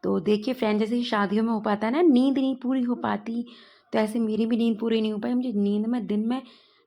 तो देखिए फ्रेंड, जैसे कि शादियों में हो पाता है ना, नींद नहीं पूरी हो पाती, तो ऐसे मेरी भी नींद पूरी नहीं हो पाई। मुझे नींद में दिन में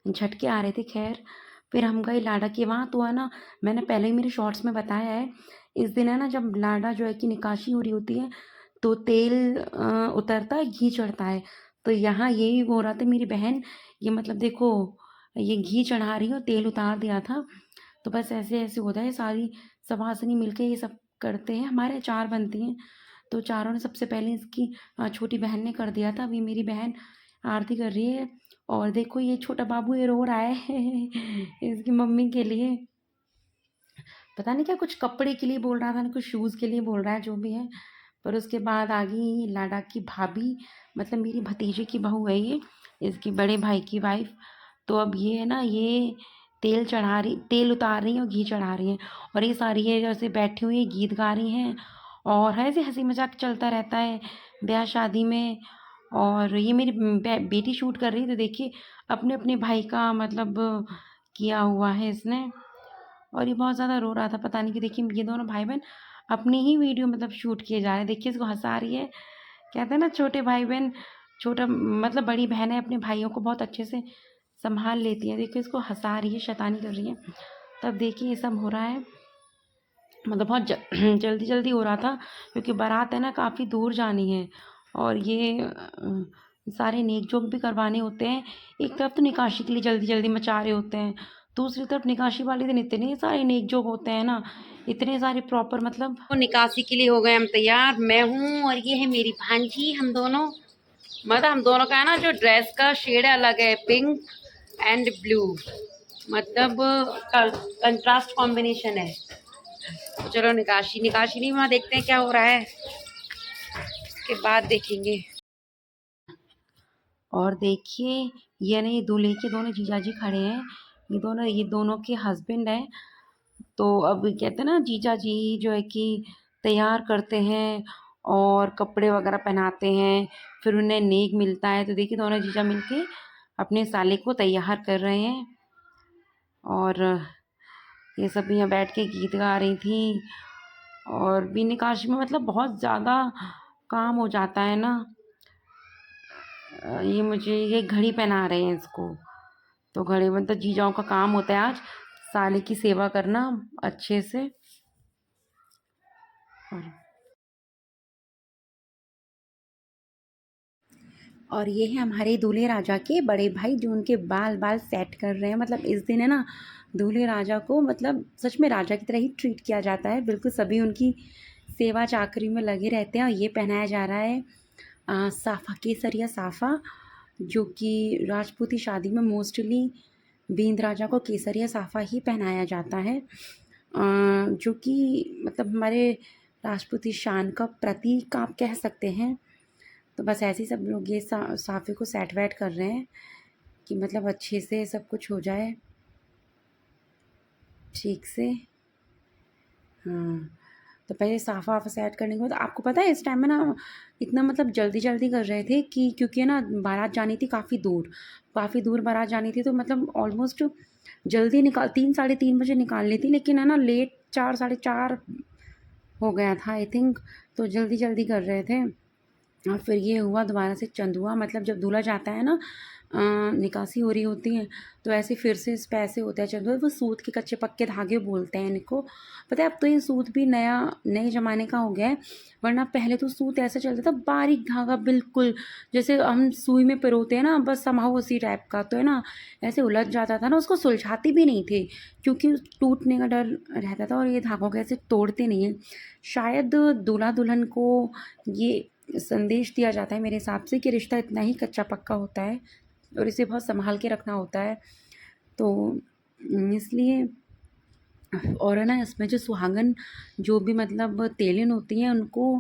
झटके आ रहे थे। खैर फिर हम गए लाडा के वहाँ। तो है ना, मैंने पहले ही मेरे शॉर्ट्स में बताया है, इस दिन है ना जब लाडा जो है कि निकाशी हो रही होती है, तो तेल उतरता है, घी चढ़ता है। तो यहाँ यही हो रहा था, मेरी बहन ये मतलब देखो, ये घी चढ़ा रही है और तेल उतार दिया था। तो बस ऐसे ऐसे होता है, सारी सवासनी मिलके ये सब करते हैं। हमारे 4 बनती हैं, तो चारों ने सबसे पहले इसकी छोटी बहन ने कर दिया था। अभी मेरी बहन आरती कर रही है। और देखो ये छोटा बाबू ये रो रहा है इसकी मम्मी के लिए। पता नहीं क्या, कुछ कपड़े के लिए बोल रहा था ना, कुछ शूज़ के लिए बोल रहा है, जो भी है। पर उसके बाद आ गई लाडा की भाभी, मतलब मेरी भतीजे की बहू है ये, इसकी बड़े भाई की वाइफ। तो अब ये है ना, ये तेल उतार रही हैं और घी चढ़ा रही हैं। और ये सारी ये जैसे बैठी हुई गीत गा रही हैं, और ऐसे हंसी मजाक चलता रहता है ब्याह शादी में। और ये मेरी बेटी शूट कर रही है, तो देखिए अपने अपने भाई का मतलब किया हुआ है इसने। और ये बहुत ज़्यादा रो रहा था, पता नहीं कि देखिए ये दोनों भाई बहन अपनी ही वीडियो मतलब शूट किए जा रहे हैं। देखिए इसको हंसा रही है। कहते हैं ना छोटे भाई बहन, छोटा मतलब बड़ी बहन है अपने भाइयों को बहुत अच्छे से संभाल लेती है। देखिए इसको हंसा रही है, शैतानी कर रही है। तब देखिए ये सब हो रहा है, मतलब बहुत जल्दी जल्दी हो रहा था, क्योंकि बारात है ना काफ़ी दूर जानी है। और ये सारे नेक जोक भी करवाने होते हैं। एक तरफ तो निकाशी के लिए जल्दी जल्दी मचा रहे होते हैं, दूसरी तरफ निकाशी वाले दिन इतने सारे नेक जोक होते हैं ना, इतने सारे प्रॉपर मतलब। तो निकासी के लिए हो गए हम तैयार, मैं हूँ और ये है मेरी भांजी। हम दोनों मतलब हम दोनों का है ना जो ड्रेस का शेड अलग है, पिंक एंड ब्लू, मतलब कंट्रास्ट कॉम्बिनेशन है। तो चलो निकाशी निकाशी नहीं, वहाँ देखते हैं क्या हो रहा है, उसके बाद देखेंगे। और देखिए ये नहीं, दूल्हे के दोनों जीजाजी खड़े हैं, ये दोनों के हस्बैंड हैं। तो अब कहते हैं ना जीजाजी जो है कि तैयार करते हैं और कपड़े वगैरह पहनाते हैं, फिर उन्हें नेक मिलता है। तो देखिए दोनों जीजा मिलके अपने साले को तैयार कर रहे हैं। और ये सब यहाँ बैठ के गीत गा रही थी। और बीने काश में मतलब बहुत ज़्यादा काम हो जाता है ना। ये मुझे ये घड़ी पहना रहे हैं इसको, तो घड़ी मतलब जीजाओं का काम होता है आज साले की सेवा करना अच्छे से। और ये है हमारे दूल्हे राजा के बड़े भाई, जो उनके बाल बाल सेट कर रहे हैं। मतलब इस दिन है ना दूल्हे राजा को मतलब सच में राजा की तरह ही ट्रीट किया जाता है, बिल्कुल सभी उनकी सेवा चाकरी में लगे रहते हैं। और ये पहनाया जा रहा है साफ़ा, केसरिया साफ़ा, जो कि राजपूती शादी में मोस्टली बींद राजा को केसरिया साफ़ा ही पहनाया जाता है, जो कि मतलब हमारे राजपूती शान का प्रतीक आप कह सकते हैं। तो बस ऐसे ही सब लोग ये साफ़े को सेट वेट कर रहे हैं कि मतलब अच्छे से सब कुछ हो जाए ठीक से। हाँ, तो पहले साफ़ा वाफ़ा सेट करने के बाद आपको पता है इस टाइम में ना इतना मतलब जल्दी जल्दी कर रहे थे कि क्योंकि है ना बारात जानी थी काफ़ी दूर बारात जानी थी। तो मतलब ऑलमोस्ट जल्दी निकाल 3 साढ़े 3 बजे निकालनी थी, लेकिन है ना लेट 4 साढ़े 4 हो गया था आई थिंक। तो जल्दी जल्दी कर रहे थे। और फिर ये हुआ दोबारा से चंद हुआ, मतलब जब दूल्हा जाता है ना निकासी हो रही होती है, तो ऐसे फिर से इस पे ऐसे होता है चंद हुआ। वो सूत के कच्चे पक्के धागे बोलते हैं इनको। पता है अब तो ये सूत भी नए ज़माने का हो गया है, वरना पहले तो सूत ऐसा चलता था बारीक धागा, बिल्कुल जैसे हम सुई में पिरोते हैं ना, बस समाओ उसी टाइप का। तो है ना ऐसे उलझ जाता था ना, उसको सुलझाते भी नहीं थे क्योंकि टूटने का डर रहता था। और ये धागों को ऐसे तोड़ते नहीं हैं। शायद दूल्हा दुल्हन को ये संदेश दिया जाता है मेरे हिसाब से कि रिश्ता इतना ही कच्चा पक्का होता है और इसे बहुत संभाल के रखना होता है। तो इसलिए और है ना इसमें जो सुहागन जो भी मतलब तेलिन होती हैं उनको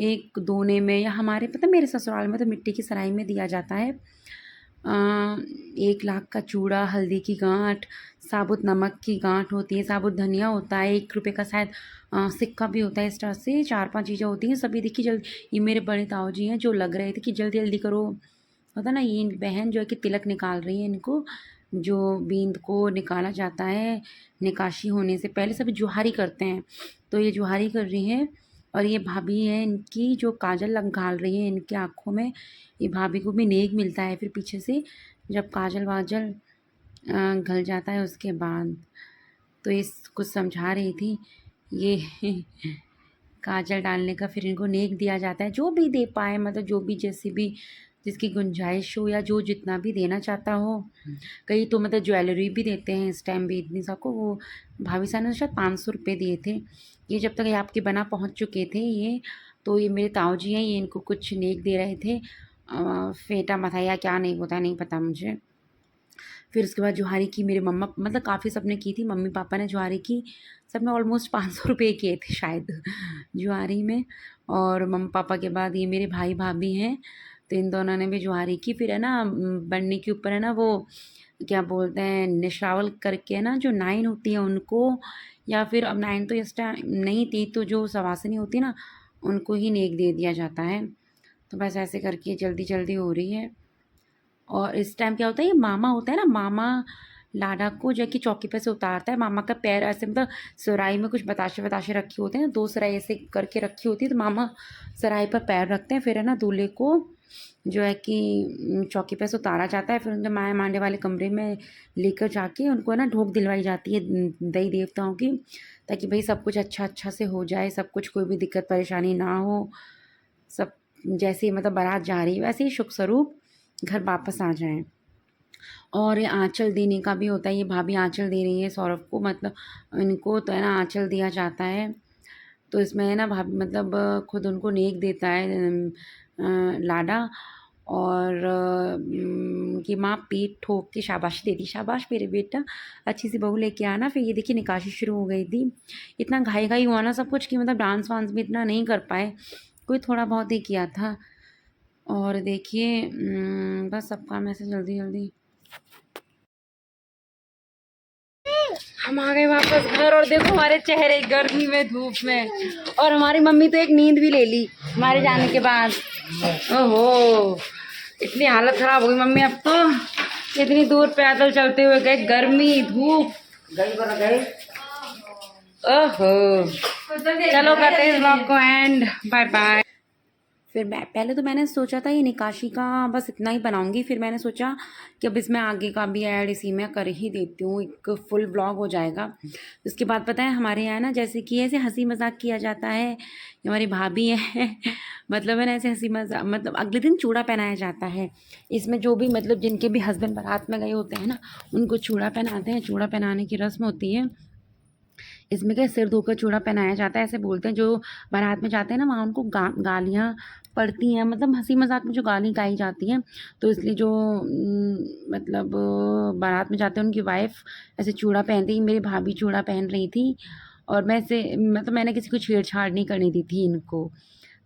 एक दोने में, या हमारे पता मेरे ससुराल में तो मिट्टी की सराई में दिया जाता है 1 लाख का चूड़ा, हल्दी की गांठ, साबुत नमक की गांठ होती है, साबुत धनिया होता है, 1 रुपये का शायद सिक्का भी होता है। इस तरह से 4-5 चीज़ें होती हैं सभी। देखिए जल्दी, ये मेरे बड़े ताऊ जी हैं जो लग रहे थे कि जल्दी जल्दी करो, होता ना। ये बहन जो है कि तिलक निकाल रही है इनको, जो बींद को निकाला जाता है निकाशी होने से पहले। सभी जुहारी करते हैं, तो ये जुहारी कर रही है। और ये भाभी है इनकी जो काजल घाल रही है इनकी आँखों में, ये भाभी को भी नेक मिलता है फिर पीछे से जब काजल वाजल घल जाता है उसके बाद। तो इस कुछ समझा रही थी ये काजल डालने का फिर इनको नेक दिया जाता है, जो भी दे पाए मतलब जो भी जैसी भी जिसकी गुंजाइश हो या जो जितना भी देना चाहता हो। कई तो मतलब ज्वेलरी भी देते हैं इस टाइम भी इतनी सबको। वो भाभी साहब ने शायद 500 रुपये दिए थे। ये जब तक ये आपके बना पहुंच चुके थे ये, तो ये मेरे ताऊ जी हैं, ये इनको कुछ नेक दे रहे थे, फेटा मथा या क्या नहीं होता नहीं पता मुझे। फिर उसके बाद जुहारी की मेरे मम्मा मतलब काफ़ी सबने की थी, मम्मी पापा ने जुहारी की, सबने ऑलमोस्ट 500 रुपये किए थे शायद जुहारी में। और मम्मी पापा के बाद ये मेरे भाई भाभी हैं, तो इन दोनों ने भी जुहारी की। फिर है ना बनने के ऊपर है ना वो क्या बोलते हैं निशावल करके है ना जो 9 होती है उनको, या फिर अब 9 तो इस टाइम नहीं थी, तो जो सवासनी होती ना उनको ही नेक दे दिया जाता है। तो बस ऐसे करके जल्दी जल्दी हो रही है। और इस टाइम क्या होता है, ये मामा होता है ना, मामा लाडा को जो है कि चौकी पे से उतारता है। मामा का पैर ऐसे मतलब सराय में कुछ बताशे बताशे रखे होते हैं, 2 सराय ऐसे करके रखी होती है, तो मामा सराय पर पैर रखते हैं। फिर है ना दूल्हे को जो है कि चौकी पे से उतारा जाता है, फिर उनके माया मांडे वाले कमरे में लेकर जाके उनको है ना ढोक दिलवाई जाती है देवी देवताओं की, ताकि भाई सब कुछ अच्छा अच्छा से हो जाए, सब कुछ कोई भी दिक्कत परेशानी ना हो, सब जैसे ही मतलब बारात जा रही है वैसे ही सुख स्वरूप घर वापस आ जाएं। और ये आँचल देने का भी होता है, ये भाभी आँचल दे रही है सौरभ को, मतलब इनको तो है ना आँचल दिया जाता है। तो इसमें है ना भाभी मतलब खुद उनको नेक देता है लाडा, और कि माँ पीठ ठोक के शाबाशी देती, शाबाश मेरे बेटा अच्छी सी बहू लेके आना। फिर ये देखिए निकासी शुरू हो गई थी। इतना घाई घाई हुआ ना सब कुछ कि मतलब डांस वांस भी इतना नहीं कर पाए, कोई थोड़ा बहुत ही किया था। और देखिए बस सब काम ऐसे जल्दी जल्दी हम आ गए वापस घर। और देखो हमारे चेहरे गर्मी में धूप में, और हमारी मम्मी तो एक नींद भी ले ली हमारे जाने के बाद। ओहो इतनी हालत खराब हो गई मम्मी अब तो, इतनी दूर पैदल चलते हुए गए, गर्मी धूप गए। ओहो चलो करते हैं इस ब्लॉग को एंड, बाय बाय। फिर मैं पहले तो मैंने सोचा था ये निकाशी का बस इतना ही बनाऊंगी, फिर मैंने सोचा कि अब इसमें आगे का भी ऐड इसी में कर ही देती हूँ, एक फुल व्लॉग हो जाएगा। उसके बाद पता है हमारे यहाँ ना जैसे कि ऐसे हंसी मजाक किया जाता है, ये हमारी भाभी है मतलब है ना ऐसे हंसी मजाक, मतलब अगले दिन चूड़ा पहनाया जाता है इसमें, जो भी मतलब जिनके भी हस्बैंड बारात में गए होते हैं ना उनको चूड़ा पहनाते हैं, चूड़ा पहनाने की रस्म होती है। इसमें क्या सिर धोकर चूड़ा पहनाया जाता है ऐसे बोलते हैं, जो बारात में जाते हैं ना वहाँ उनको गालियाँ पड़ती हैं, मतलब हंसी मजाक में जो गाली गाई जाती हैं। तो इसलिए जो मतलब बारात में जाते हैं उनकी वाइफ ऐसे चूड़ा पहनती है। मेरी भाभी चूड़ा पहन रही थी, और मैं से मतलब मैंने किसी को छेड़छाड़ नहीं करने दी थी इनको,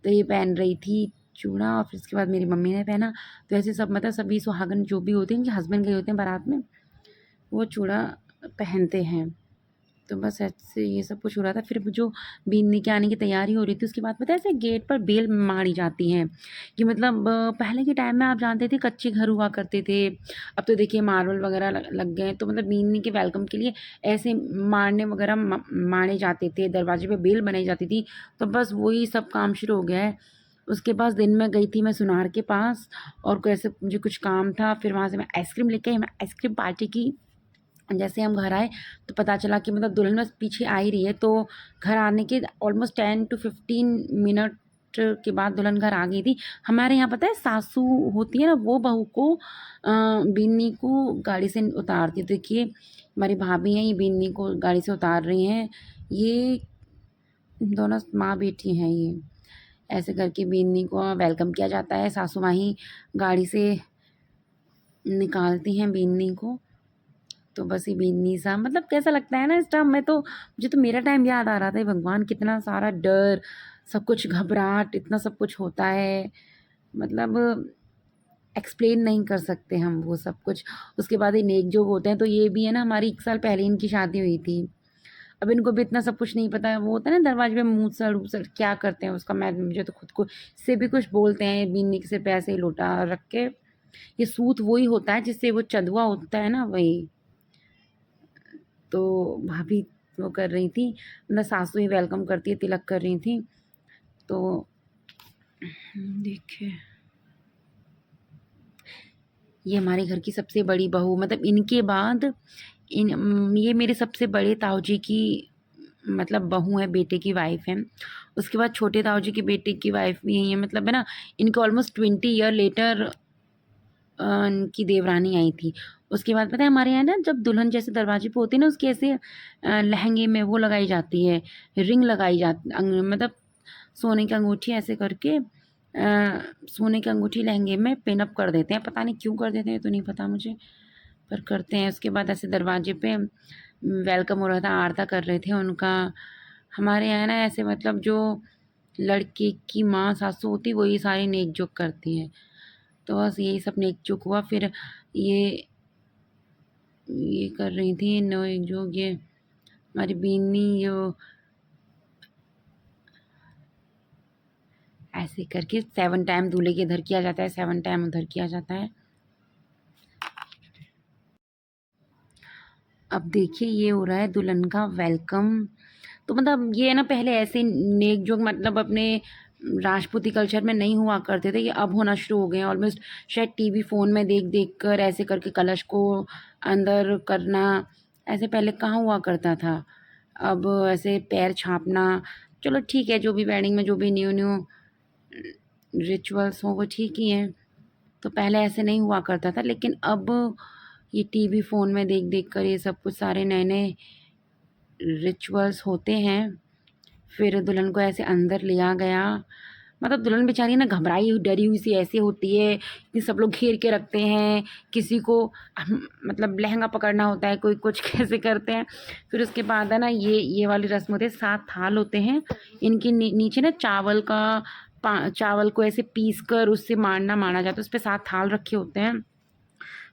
तो ये पहन रही थी चूड़ा। और फिर उसके बाद मेरी मम्मी ने पहना। तो ऐसे सब मतलब सभी सुहागन जो भी होते हैं, उनके हस्बैंड गए होते हैं बारात में, वो चूड़ा पहनते हैं। तो बस ऐसे ये सब कुछ हो रहा था। फिर जो बीनने के आने की तैयारी हो रही थी उसके बाद पता है ऐसे गेट पर बेल मारी जाती हैं, कि मतलब पहले के टाइम में आप जानते थे कच्चे घर हुआ करते थे, अब तो देखिए मार्बल वगैरह लग गए। तो मतलब बीनने के वेलकम के लिए ऐसे मारने वगैरह मारे जाते थे, दरवाजे पे बेल बनाई जाती थी। तो बस वही सब काम शुरू हो गया है। उसके बाद दिन में गई थी मैं सुनार के पास, और कैसे मुझे कुछ काम था, फिर वहाँ से मैं आइसक्रीम लेके आई, मैं आइसक्रीम पार्टी की। जैसे हम घर आए तो पता चला कि मतलब दुल्हन बस पीछे आ ही रही है, तो घर आने के ऑलमोस्ट 10 to 15 मिनट के बाद दुल्हन घर आ गई थी। हमारे यहाँ पता है सासू होती है ना, वो बहू को बीनी को गाड़ी से उतारती है। देखिए हमारी भाभी हैं, ये बीनी को गाड़ी से उतार रही हैं, ये दोनों माँ बेटी हैं। ये ऐसे करके बीनी को वेलकम किया जाता है, सासू माँ ही गाड़ी से निकालती हैं बीनी को। तो बस ये बेनी सा मतलब कैसा लगता है ना इस टाइम में, तो मुझे तो मेरा टाइम याद आ रहा था। भगवान कितना सारा डर, सब कुछ घबराहट, इतना सब कुछ होता है, मतलब एक्सप्लेन नहीं कर सकते हम वो सब कुछ। उसके बाद ये नेक जोग होते हैं, तो ये भी है ना हमारी 1 साल पहले इनकी शादी हुई थी। अब इनको भी इतना सब कुछ नहीं पता है, वो होता है ना दरवाजे पे मूसड़ वूसड़ क्या करते हैं उसका, मैं मुझे तो खुद को इससे भी कुछ बोलते हैं, बीनने के सिर पे ऐसे ही लोटा रख के। ये सूत वही होता है जिससे वो चंदुआ होता है ना, वही। तो भाभी वो कर रही थी, मतलब सासू ही वेलकम करती है, तिलक कर रही थी। तो देखिए, ये हमारे घर की सबसे बड़ी बहू, मतलब इनके बाद ये मेरे सबसे बड़े ताऊ जी की मतलब बहू है, बेटे की वाइफ है। उसके बाद छोटे ताऊ जी के बेटे की वाइफ भी यही है, मतलब है ना, इनके ऑलमोस्ट 20 ईयर लेटर इनकी देवरानी आई थी। उसके बाद पता है हमारे यहाँ ना, जब दुल्हन जैसे दरवाजे पे होती है ना, उसके ऐसे लहंगे में वो लगाई जाती है, रिंग लगाई जाती, मतलब सोने की अंगूठी ऐसे करके सोने की अंगूठी लहंगे में पिन अप कर देते हैं। पता नहीं क्यों कर देते हैं, तो नहीं पता मुझे, पर करते हैं। उसके बाद ऐसे दरवाजे पे वेलकम हो रहा था, आरता कर रहे थे उनका। हमारे यहाँ ना ऐसे मतलब जो लड़के की माँ सासू होती, वो ये सारी नेक जोक करती है। तो बस यही सब नेक जोक हुआ। फिर ये कर रही थी नेक जोक, ये हमारी बीनी जो ऐसे करके 7 टाइम दूल्हे के इधर किया जाता है, 7 टाइम उधर किया जाता है। अब देखिए ये हो रहा है दुल्हन का वेलकम। तो मतलब ये ना पहले ऐसे नेक जोक मतलब अपने राजपूती कल्चर में नहीं हुआ करते थे, ये अब होना शुरू हो गए हैं ऑलमोस्ट। शायद टीवी फ़ोन में देख देख कर ऐसे करके कलश को अंदर करना, ऐसे पहले कहाँ हुआ करता था। अब ऐसे पैर छापना, चलो ठीक है, जो भी वेडिंग में जो भी न्यू न्यू रिचुअल्स हो वो ठीक ही हैं। तो पहले ऐसे नहीं हुआ करता था, लेकिन अब ये टीवी फ़ोन में देख देख कर ये सब कुछ सारे नए नए रिचुअल्स होते हैं। फिर दुल्हन को ऐसे अंदर लिया गया, मतलब दुल्हन बेचारी ना घबराई हुई डरी हुई सी ऐसे होती है कि सब लोग घेर के रखते हैं, किसी को मतलब लहंगा पकड़ना होता है, कोई कुछ कैसे करते हैं। फिर उसके बाद है ना ये वाली रस्म होती है, 7 थाल होते हैं इनके नीचे ना चावल का चावल को ऐसे पीस कर उससे माना जाता है, उस पर 7 थाल रखे होते हैं।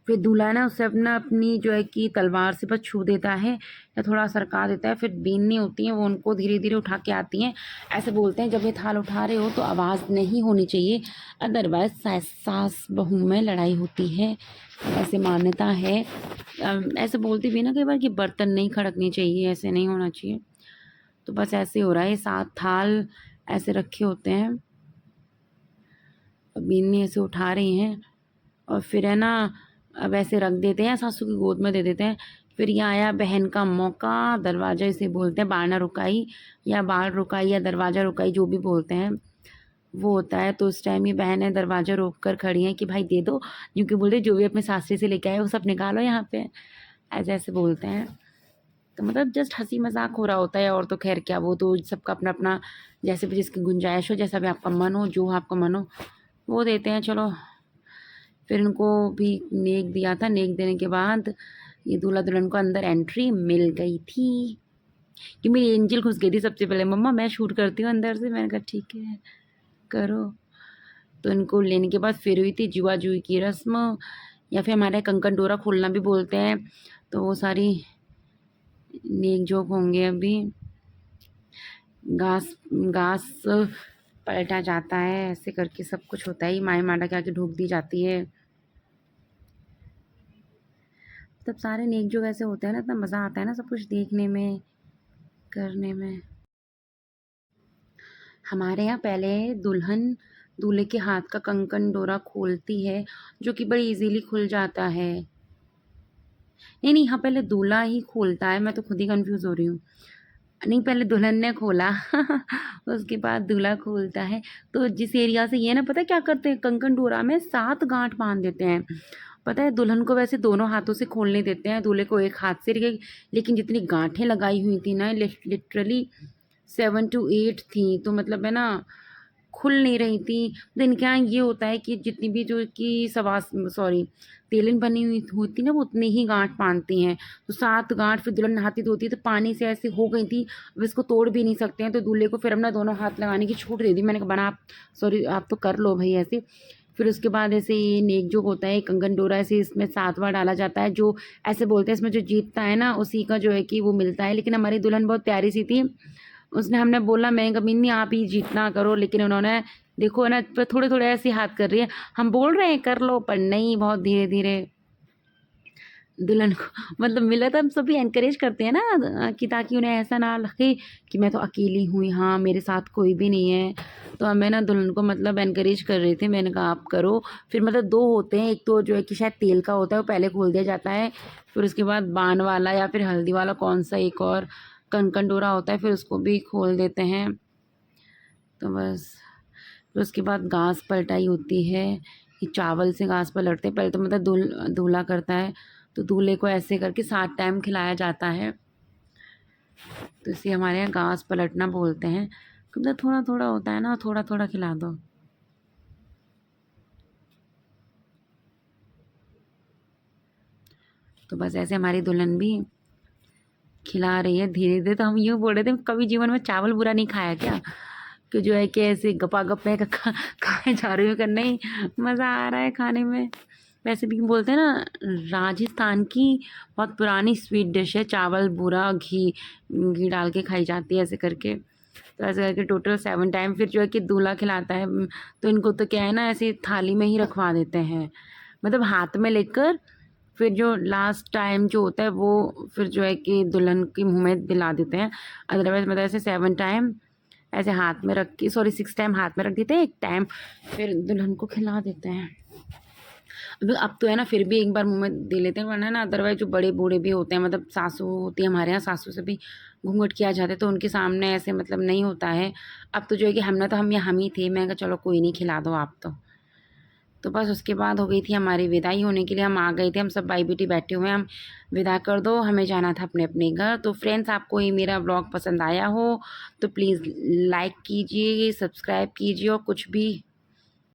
फिर दूल्हा है ना उससे अपना अपनी जो है कि तलवार से बस छू देता है या थोड़ा सरका देता है। फिर बीननी होती हैं वो उनको धीरे धीरे उठा के आती हैं। ऐसे बोलते हैं जब ये थाल उठा रहे हो तो आवाज़ नहीं होनी चाहिए, अदरवाइज सास बहू में लड़ाई होती है, ऐसे मान्यता है। ऐसे बोलती भी ना कई बार कि बर्तन नहीं खड़कने चाहिए, ऐसे नहीं होना चाहिए। तो बस ऐसे हो रहा है, 7 थाल ऐसे रखे होते हैं, बीननी ऐसे उठा रही हैं और फिर है ना अब ऐसे रख देते हैं, सासू की गोद में दे देते हैं। फिर ये आया बहन का मौका, दरवाज़ा इसे बोलते हैं, बारना रुकाई या बाल रुकाई या दरवाज़ा रुकाई जो भी बोलते हैं वो होता है। तो उस टाइम ये बहन है दरवाज़ा रोक कर खड़ी हैं कि भाई दे दो, क्योंकि बोलते जो भी अपने सासरे से लेके आए वो सब निकालो यहाँ पे, ऐसे ऐसे बोलते हैं। तो मतलब जस्ट हंसी मजाक हो रहा होता है, और तो खैर क्या, वो तो सबका अपना अपना जैसे भी जिसकी गुंजाइश हो, जैसा भी आपका मन हो, जो आपका मन हो वो देते हैं। चलो फिर इनको भी नेक दिया था, नेक देने के बाद ये दूल्हा दुल्हन को अंदर एंट्री मिल गई थी कि मेरी एंजल घुस गई थी सबसे पहले, मम्मा मैं शूट करती हूँ अंदर से। मैंने कहा ठीक है करो। तो इनको लेने के बाद फिर हुई थी जुआ जुई की रस्म, या फिर हमारे कंकन डोरा खोलना भी बोलते हैं। तो वो सारी नेक जोक होंगे अभी। घास घास पलटा जाता है, ऐसे करके सब कुछ होता है, माई मांडा के आके ढूक दी जाती है। तब सारे नेक जो वैसे होते हैं ना, इतना मज़ा आता है ना सब कुछ देखने में करने में। हमारे यहाँ पहले दुल्हन दूल्हे के हाथ का कंकन डोरा खोलती है, जो कि बड़ी इजीली खुल जाता है। नहीं नहीं, यहाँ पहले दूल्हा ही खोलता है, मैं तो खुद ही कंफ्यूज हो रही हूँ। नहीं, पहले दुल्हन ने खोला उसके बाद दूल्हा खोलता है। तो जिस एरिया से ये ना, पता है क्या करते हैं, कंकन डोरा में 7 गांठ बांध देते हैं। पता है दुल्हन को वैसे दोनों हाथों से खोलने देते हैं, दूल्हे को एक हाथ से, लेकिन जितनी गांठें लगाई हुई थी ना, लिटरली 7 to 8 थी, तो मतलब है ना खुल नहीं रही थी। तो इनके यहाँ ये होता है कि जितनी भी जो कि तेलिन बनी हुई होती ना, वो उतनी ही गांठ बांधती हैं। तो 7 गांठ फिर दुल्हन नहाती धोती है तो पानी से ऐसे हो गई थी, अब इसको तोड़ भी नहीं सकते हैं। तो दूल्हे को फिर हमने दोनों हाथ लगाने की छूट दे दी। मैंने कहा बना आप तो कर लो भाई ऐसे। फिर उसके बाद ऐसे ये नेक जो होता है, कंगन डोरा ऐसे इसमें 7 बार डाला जाता है, जो ऐसे बोलते हैं इसमें जो जीतता है ना उसी का जो है कि वो मिलता है। लेकिन हमारी दुल्हन बहुत प्यारी सी थी, उसने हमने बोला मैं कभी नहीं, आप ही जीतना करो, लेकिन उन्होंने देखो है ना थोड़े थोड़े ऐसे हाथ कर रही है, हम बोल रहे हैं कर लो, पर नहीं, बहुत धीरे धीरे दुल्हन को मतलब मिला तो हम सभी एनकरेज करते हैं ना, कि ताकि उन्हें ऐसा ना लगे कि मैं तो अकेली हूँ यहाँ, मेरे साथ कोई भी नहीं है। तो हमें ना दुल्हन को मतलब एनकरेज कर रहे थे, मैंने कहा आप करो। फिर मतलब 2 होते हैं, एक तो जो है कि शायद तेल का होता है, वो पहले खोल दिया जाता है, फिर उसके बाद बान वाला या फिर हल्दी वाला कौन-सा एक और कनकन डोरा होता है, फिर उसको भी खोल देते हैं। तो बस फिर उसके बाद गास पलटाई होती है, कि चावल से गास पलटते हैं। पहले तो मतलब दूल्हा करता है, तो दूल्हे को ऐसे करके 7 टाइम खिलाया जाता है। तो इसे हमारे यहाँ गास पलटना बोलते हैं। तो मतलब थोड़ा-थोड़ा होता है ना, थोड़ा-थोड़ा खिला दो। तो बस ऐसे हमारी दुल्हन भी खिला रही है धीरे-धीरे। तो हम यूँ बोल रहे थे कभी जीवन में चावल बुरा नहीं खाया क्या? कि जो है कि ऐसे गपा-गप में खाए जा रही हूँ करने ही मज़ा आ रहा है खाने में। वैसे भी बोलते हैं ना, राजस्थान की बहुत पुरानी स्वीट डिश है चावल बूरा, घी घी डाल के खाई जाती है ऐसे करके। तो ऐसे करके टोटल 7 टाइम फिर जो है कि दूल्हा खिलाता है। तो इनको तो क्या है ना, ऐसे थाली में ही रखवा देते हैं, मतलब हाथ में लेकर। फिर जो लास्ट टाइम जो होता है वो फिर जो है कि दुल्हन के मुँह में दिला देते हैं। अदरवाइज़ मतलब ऐसे 7 टाइम ऐसे हाथ में रख के, सॉरी 6 टाइम हाथ में रख देते हैं, 1 टाइम फिर दुल्हन को खिला देते हैं। अब तो है ना, फिर भी एक बार मुँह में दे लेते हैं, वरना ना अदरवाइज़ जो बड़े बूढ़े भी होते हैं, मतलब सासू होती है हमारे यहाँ, सासू से भी घूँघट किया जाता है, तो उनके सामने ऐसे मतलब नहीं होता है। अब तो जो है कि हम ही थे, मैं कहा चलो कोई नहीं, खिला दो आप तो। तो बस उसके बाद हो गई थी हमारी विदाई, होने के लिए हम आ गए थे, हम सब भाई-बेटी बैठे हुए हैं, हम विदा कर दो, हमें जाना था अपने-अपने घर। तो फ्रेंड्स, आपको ये मेरा व्लॉग पसंद आया हो तो प्लीज़ लाइक कीजिए, सब्सक्राइब कीजिए, और कुछ भी